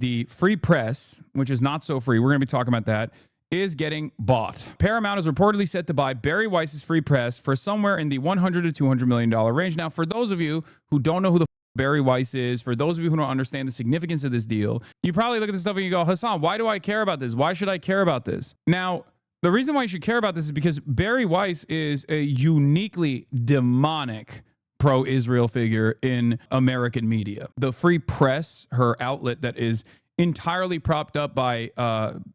the free press, which is not so free, we're going to be talking about that, is getting bought. Paramount is reportedly set to buy Bari Weiss's free press for somewhere in the $100 to $200 million range. Now, for those of you who don't know who the Bari Weiss is, for those of you who don't understand the significance of this deal, you probably look at this stuff and you go, Hasan, why do I care about this? Why should I care about this? Now, the reason why you should care about this is because Bari Weiss is a uniquely demonic pro-Israel figure in American media. The Free Press, her outlet that is entirely propped up by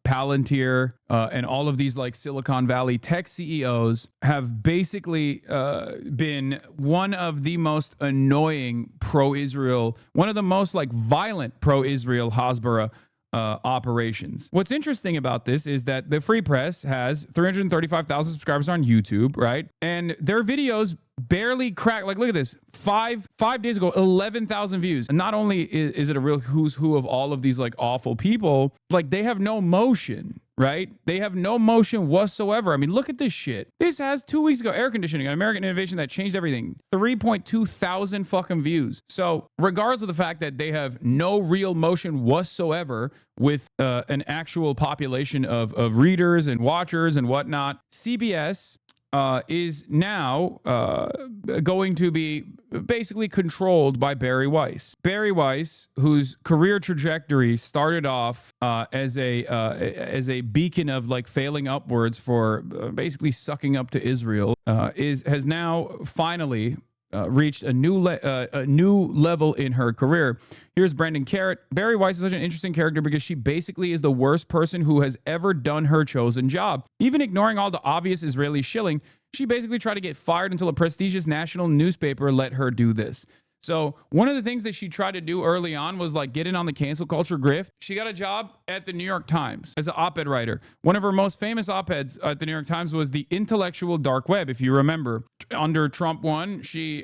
Palantir and all of these like Silicon Valley tech CEOs, have basically been one of the most annoying pro-Israel, one of the most like violent pro-Israel Hasbara operations. What's interesting about this is that the Free Press has 335,000 subscribers on YouTube, right? And their videos barely crack. Like, look at this. Five days ago, 11,000 views. And not only is it a real who's who of all of these like awful people, like they have no motion, right? They have no motion whatsoever. I mean, look at this shit. This has 2 weeks ago, air conditioning, an American innovation that changed everything. 3.2 thousand fucking views. So regardless of the fact that they have no real motion whatsoever with an actual population of readers and watchers and whatnot, CBS is now going to be basically controlled by Bari Weiss. Bari Weiss, whose career trajectory started off as a beacon of like failing upwards for basically sucking up to Israel, has now finally reached a new level in her career. Here's Brendan Carrot. Bari Weiss is such an interesting character because she basically is the worst person who has ever done her chosen job. Even ignoring all the obvious Israeli shilling, she basically tried to get fired until a prestigious national newspaper let her do this. So one of the things that she tried to do early on was like get in on the cancel culture grift. She got a job at the New York Times as an op-ed writer. One of her most famous op-eds at the New York Times was the intellectual dark web. If you remember, under Trump 1, she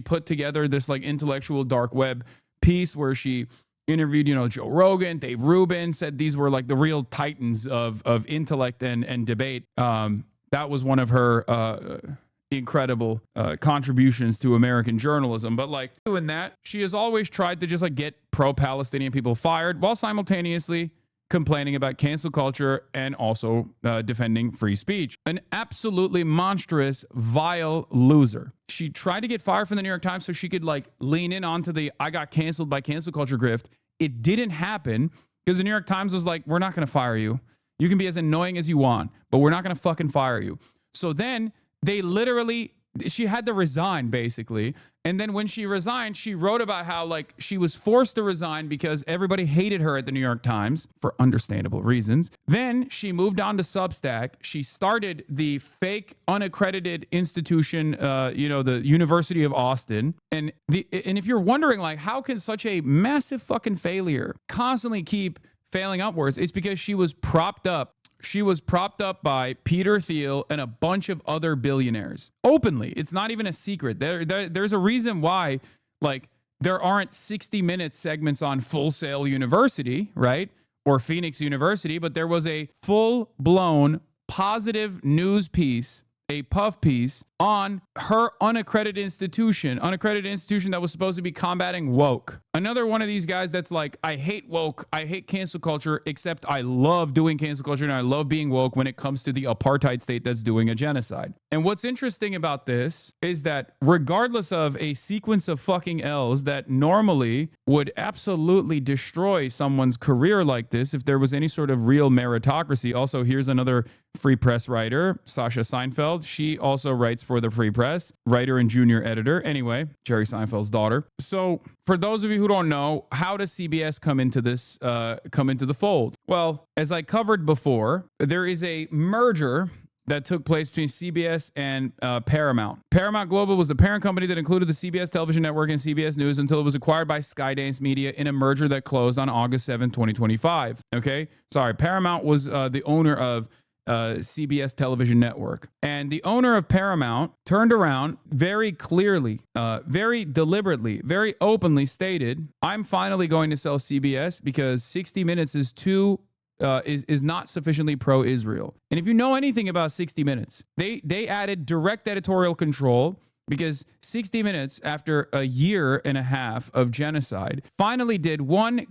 put together this like intellectual dark web piece where she interviewed, Joe Rogan, Dave Rubin, said these were like the real titans of intellect and debate. That was one of her incredible contributions to American journalism. But like doing that, she has always tried to just like get pro-Palestinian people fired while simultaneously complaining about cancel culture and also defending free speech. An absolutely monstrous, vile loser. She tried to get fired from the New York Times so she could like lean in onto the I got canceled by cancel culture grift. It didn't happen because the New York Times was like, we're not going to fire you. You can be as annoying as you want, but we're not going to fucking fire you. So then she had to resign basically. And then when she resigned, she wrote about how like she was forced to resign because everybody hated her at the New York Times for understandable reasons. Then she moved on to Substack. She started the fake unaccredited institution, the University of Austin. And if you're wondering like, how can such a massive fucking failure constantly keep failing upwards? It's because she was propped up. She was propped up by Peter Thiel and a bunch of other billionaires. Openly. It's not even a secret. There's a reason why, like, there aren't 60-minute segments on Full Sail University, right? Or Phoenix University, but there was a full-blown positive news piece, a puff piece, on her unaccredited institution that was supposed to be combating woke. Another one of these guys that's like, I hate woke, I hate cancel culture, except I love doing cancel culture and I love being woke when it comes to the apartheid state that's doing a genocide. And what's interesting about this is that regardless of a sequence of fucking L's that normally would absolutely destroy someone's career like this if there was any sort of real meritocracy. Also, here's another Free Press writer, Sasha Seinfeld. She also writes for the Free Press, writer and junior editor. Anyway, Jerry Seinfeld's daughter. So for those of you who don't know, how does CBS come into the fold? Well, as I covered before, there is a merger that took place between CBS and Paramount. Paramount Global was the parent company that included the CBS television network and CBS News until it was acquired by Skydance Media in a merger that closed on August 7, 2025. Okay? Sorry, Paramount was the owner of CBS television network. And the owner of Paramount turned around very clearly, very deliberately, very openly stated, I'm finally going to sell CBS because 60 Minutes is not sufficiently pro-Israel. And if you know anything about 60 Minutes, they added direct editorial control because 60 Minutes, after a year and a half of genocide, finally did one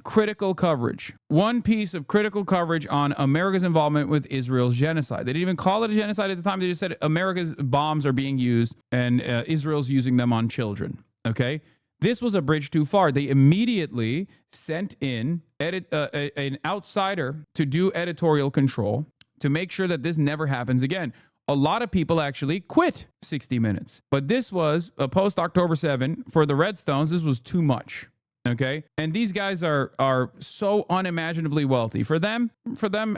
piece of critical coverage on America's involvement with Israel's genocide. They didn't even call it a genocide at the time. They just said America's bombs are being used and Israel's using them on children. Okay? This was a bridge too far. They immediately sent in an outsider to do editorial control to make sure that this never happens again. A lot of people actually quit 60 Minutes. But this was a post-October 7. For the Redstones, this was too much. Okay? And these guys are so unimaginably wealthy. For them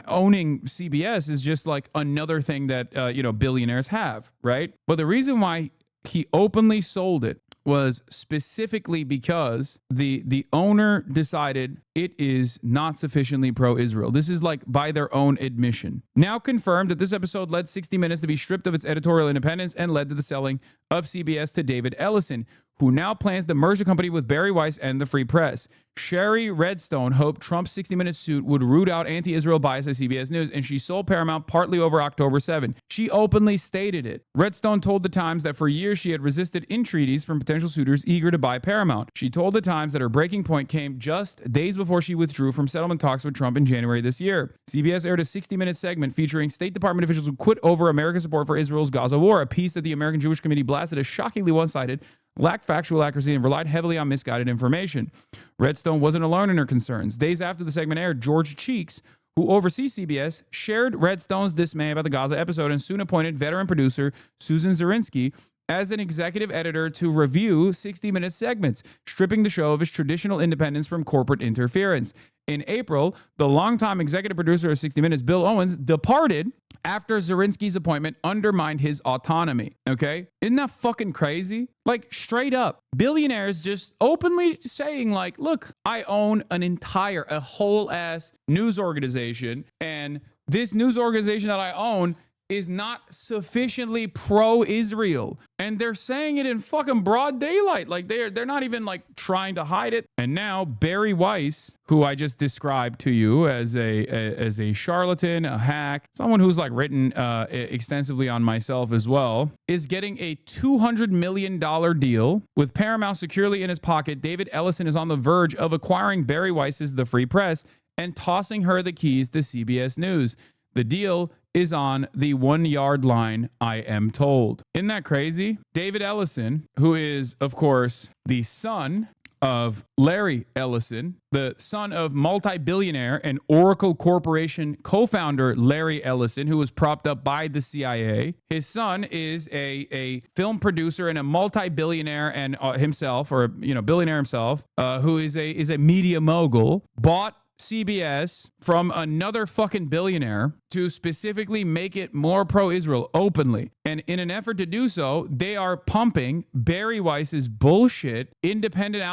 owning CBS is just like another thing that billionaires have, right? But the reason why he openly sold it was specifically because the owner decided it is not sufficiently pro-Israel. This is like by their own admission. Now confirmed that this episode led 60 Minutes to be stripped of its editorial independence and led to the selling of CBS to David Ellison, who now plans to merge the company with Barry Weiss and the Free Press. Sherry Redstone hoped Trump's 60 Minutes suit would root out anti-Israel bias at CBS News, and she sold Paramount partly over October 7. She openly stated it. Redstone told The Times that for years she had resisted entreaties from potential suitors eager to buy Paramount. She told The Times that her breaking point came just days before she withdrew from settlement talks with Trump in January this year. CBS aired a 60-minute segment featuring State Department officials who quit over America's support for Israel's Gaza war, a piece that the American Jewish Committee blasted as shockingly one-sided, lacked factual accuracy, and relied heavily on misguided information. Redstone wasn't alone in her concerns. Days after the segment aired, George Cheeks, who oversees CBS, shared Redstone's dismay about the Gaza episode and soon appointed veteran producer Susan Zirinsky as an executive editor to review 60 Minute segments, stripping the show of its traditional independence from corporate interference. In April, the longtime executive producer of 60 Minutes, Bill Owens, departed after Zirinsky's appointment undermined his autonomy. Okay? Isn't that fucking crazy? Like, straight up, billionaires just openly saying, like, look, I own a whole ass news organization, and this news organization that I own is not sufficiently pro-Israel. And they're saying it in fucking broad daylight. Like they're not even like trying to hide it. And now Barry Weiss, who I just described to you as a charlatan, a hack, someone who's like written extensively on myself as well, is getting a $200 million deal with Paramount securely in his pocket. David Ellison is on the verge of acquiring Barry Weiss's The Free Press and tossing her the keys to CBS News. The deal is on the 1 yard line, I am told. Isn't that crazy? David Ellison, who is, of course, the son of Larry Ellison, the son of multi-billionaire and Oracle Corporation co-founder Larry Ellison, who was propped up by the CIA. His son is a film producer and a multi-billionaire and billionaire himself, who is a media mogul, bought CBS from another fucking billionaire to specifically make it more pro-Israel openly. And in an effort to do so, they are pumping Barry Weiss's bullshit fake independent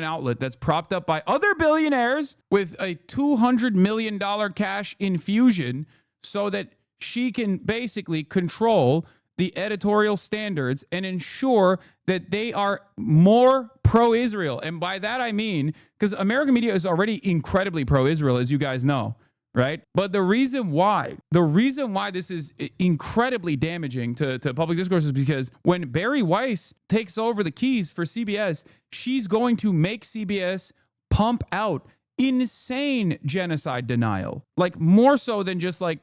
outlet that's propped up by other billionaires with a $200 million cash infusion so that she can basically control the editorial standards and ensure that they are more pro-Israel. And by that I mean, because American media is already incredibly pro-Israel, as you guys know, right? But the reason why this is incredibly damaging to public discourse is because when Barry Weiss takes over the keys for CBS, she's going to make CBS pump out insane genocide denial, like more so than just like,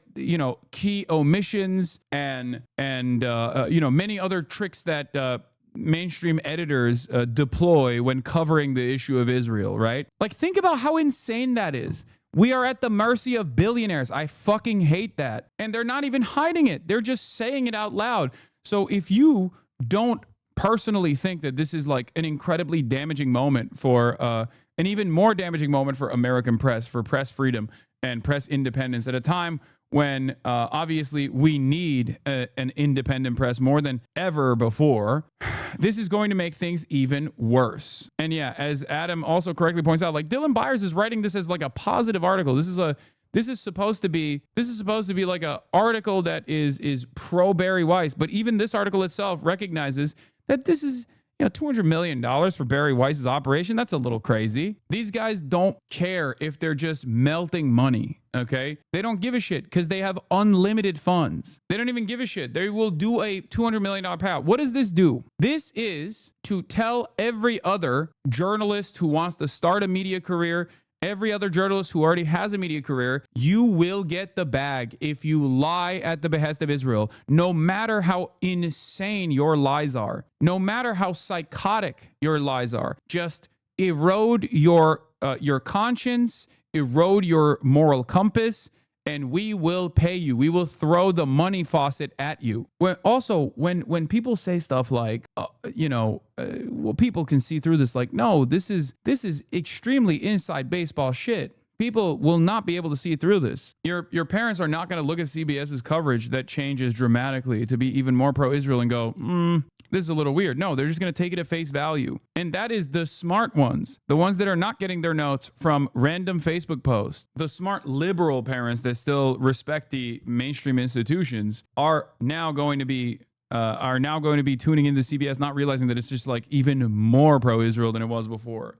key omissions and many other tricks that mainstream editors deploy when covering the issue of Israel, right? Like, think about how insane that is. We are at the mercy of billionaires. I fucking hate that. And they're not even hiding it. They're just saying it out loud. So if you don't personally think that this is like an incredibly damaging moment for an even more damaging moment for American press, for press freedom and press independence at a time when obviously we need an independent press more than ever before, this is going to make things even worse. And yeah, as Adam also correctly points out, like Dylan Byers is writing this as like a positive article. This is supposed to be like a article that is pro Barry Weiss, but even this article itself recognizes that this is $200 million for Barry Weiss's operation, that's a little crazy. These guys don't care if they're just melting money, okay? They don't give a shit because they have unlimited funds. They don't even give a shit. They will do a $200 million payout. What does this do? This is to tell every other journalist who wants to start a media career, every other journalist who already has a media career, you will get the bag if you lie at the behest of Israel, no matter how insane your lies are, no matter how psychotic your lies are. Just erode your conscience, erode your moral compass, and we will pay you. We will throw the money faucet at you. When people say stuff like, well, people can see through this. Like, no, this is extremely inside baseball shit. People will not be able to see through this. Your parents are not going to look at CBS's coverage that changes dramatically to be even more pro-Israel and go, this is a little weird. No, they're just going to take it at face value. And that is the smart ones, the ones that are not getting their notes from random Facebook posts. The smart liberal parents that still respect the mainstream institutions are now going to be tuning into CBS, not realizing that it's just like even more pro-Israel than it was before.